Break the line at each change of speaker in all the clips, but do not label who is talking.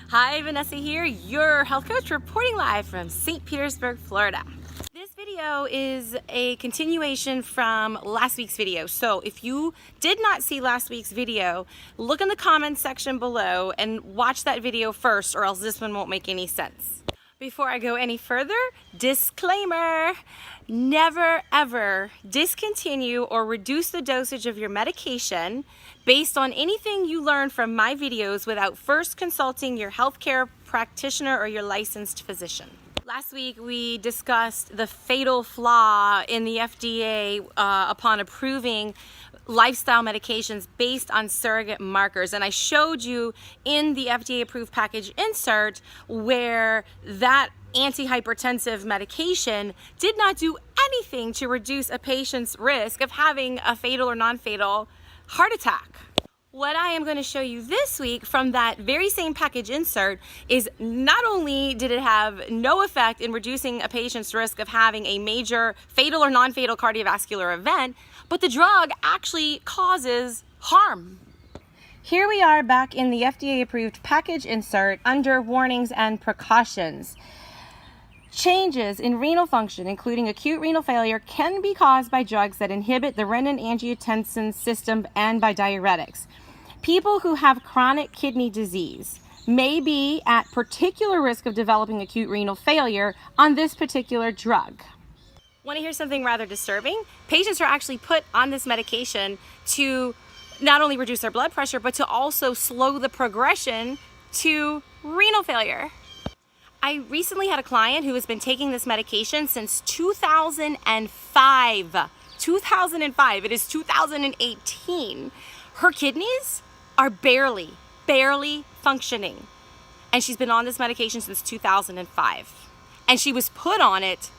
Hi, Vanessa here, your health coach reporting live from St. Petersburg, Florida. This video is a continuation from last week's video. So if you did not see last week's video, look in the comments section below and watch that video first, or else this one won't make any sense. Before I go any further, disclaimer: never ever discontinue or reduce the dosage of your medication based on anything you learn from my videos without first consulting your healthcare practitioner or your licensed physician. Last week we discussed the fatal flaw in the FDA upon approving lifestyle medications based on surrogate markers, and I showed you in the FDA approved package insert where that antihypertensive medication did not do anything to reduce a patient's risk of having a fatal or non-fatal heart attack. What I am going to show you this week from that very same package insert is not only did it have no effect in reducing a patient's risk of having a major fatal or non-fatal cardiovascular event, but the drug actually causes harm. Here we are back in the FDA approved package insert under warnings and precautions. Changes in renal function, including acute renal failure, can be caused by drugs that inhibit the renin-angiotensin system and by diuretics. People who have chronic kidney disease may be at particular risk of developing acute renal failure on this particular drug. Want to hear something rather disturbing? Patients are actually put on this medication to not only reduce their blood pressure, but to also slow the progression to renal failure. I recently had a client who has been taking this medication since 2005. 2005. It is 2018. Her kidneys are barely functioning. And she's been on this medication since 2005. And she was put on it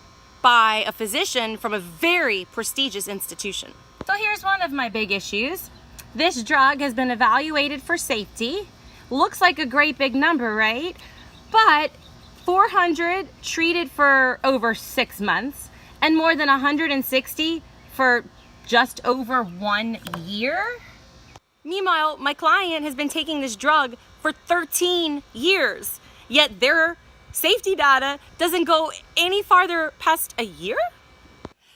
by a physician from a very prestigious institution. So here's one of my big issues. This drug has been evaluated for safety. Looks like a great big number, right? But 400 treated for over 6 months and more than 160 for just over 1 year. Meanwhile, my client has been taking this drug for 13 years, yet their safety data doesn't go any farther past a year.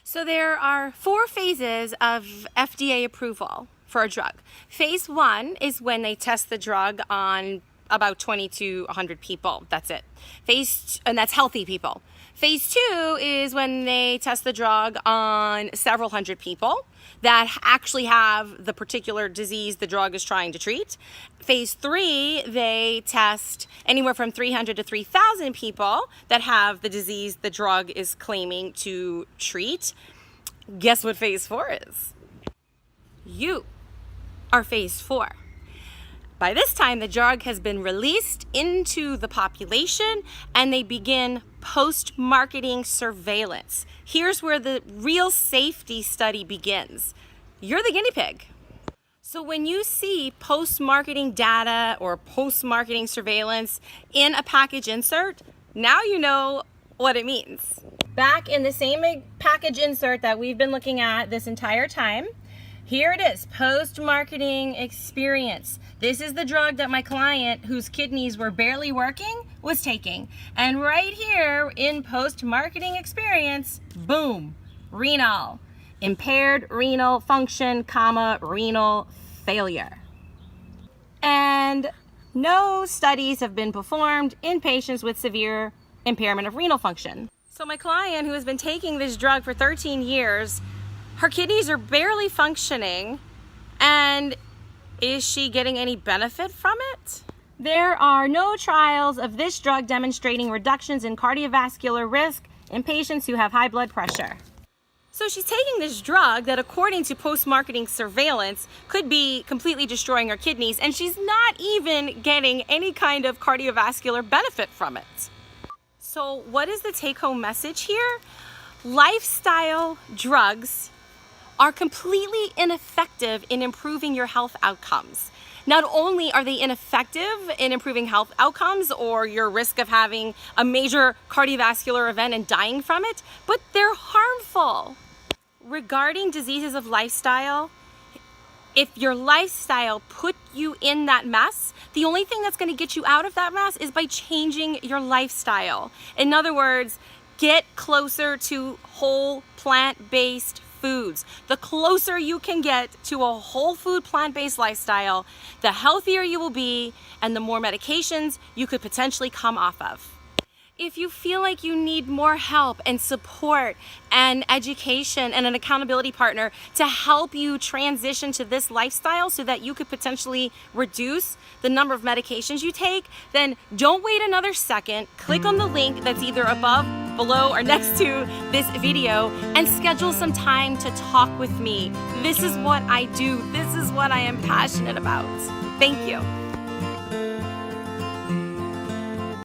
So there are 4 phases of FDA approval for a drug. Phase 1 is when they test the drug on about 20 to 100 people. That's it. And that's healthy people. Phase 2 is when they test the drug on several hundred people that actually have the particular disease the drug is trying to treat. Phase 3, they test anywhere from 300 to 3,000 people that have the disease the drug is claiming to treat. Guess what phase 4 is? You are phase 4. By this time, the drug has been released into the population and they begin post-marketing surveillance. Here's where the real safety study begins. You're the guinea pig. So when you see post-marketing data or post-marketing surveillance in a package insert, now you know what it means. Back in the same package insert that we've been looking at this entire time, here it is, post-marketing experience. This is the drug that my client, whose kidneys were barely working, was taking. And right here in post-marketing experience, boom, renal. Impaired renal function, renal failure. And no studies have been performed in patients with severe impairment of renal function. So my client, who has been taking this drug for 13 years, her kidneys are barely functioning, and is she getting any benefit from it? There are no trials of this drug demonstrating reductions in cardiovascular risk in patients who have high blood pressure. So she's taking this drug that, according to post-marketing surveillance, could be completely destroying her kidneys, and she's not even getting any kind of cardiovascular benefit from it. So what is the take-home message here? Lifestyle drugs are completely ineffective in improving your health outcomes. Not only are they ineffective in improving health outcomes or your risk of having a major cardiovascular event and dying from it, but they're harmful. Regarding diseases of lifestyle, if your lifestyle put you in that mess, The only thing that's going to get you out of that mess is by changing your lifestyle. In other words, get closer to whole plant-based foods. The closer you can get to a whole food plant-based lifestyle, the healthier you will be and the more medications you could potentially come off of. If you feel like you need more help and support and education and an accountability partner to help you transition to this lifestyle so that you could potentially reduce the number of medications you take, then don't wait another second. Click on the link that's either above, below, or next to this video and schedule some time to talk with me. This is what I do. This is what I am passionate about. Thank you.